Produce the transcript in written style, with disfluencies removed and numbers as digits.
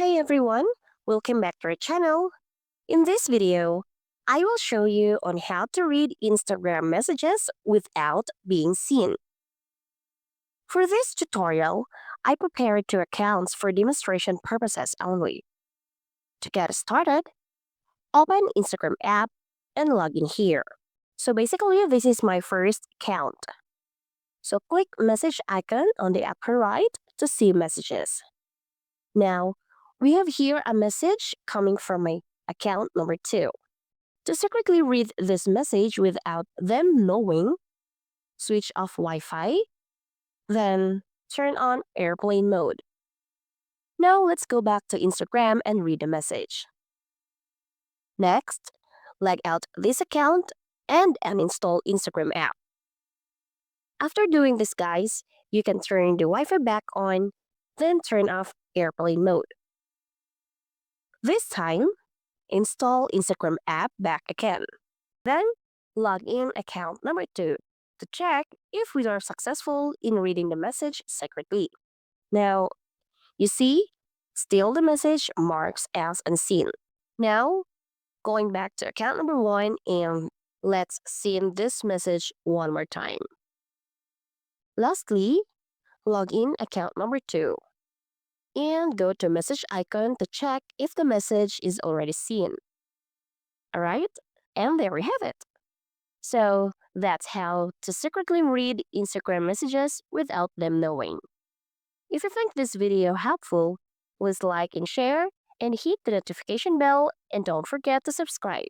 Hey everyone, welcome back to our channel. In this video, I will show you on how to read Instagram messages without being seen. For this tutorial, I prepared two accounts for demonstration purposes only. To get started, open Instagram app and log in here. So basically, this is my first account. So click message icon on the upper right to see messages. Now, we have here a message coming from my account number 2. To secretly read this message without them knowing, switch off Wi-Fi, then turn on airplane mode. Now let's go back to Instagram and read the message. Next, log out this account and uninstall Instagram app. After doing this guys, you can turn the Wi-Fi back on, then turn off airplane mode. This time, install Instagram app back again. Then, log in account number 2 to check if we are successful in reading the message secretly. Now, you see, still the message marks as unseen. Now, going back to account number 1 and let's send this message one more time. Lastly, log in account number 2 and go to message icon to check if the message is already seen. Alright, and there we have it. So that's how to secretly read Instagram messages without them knowing. If you think this video helpful, please like and share and hit the notification bell and don't forget to subscribe.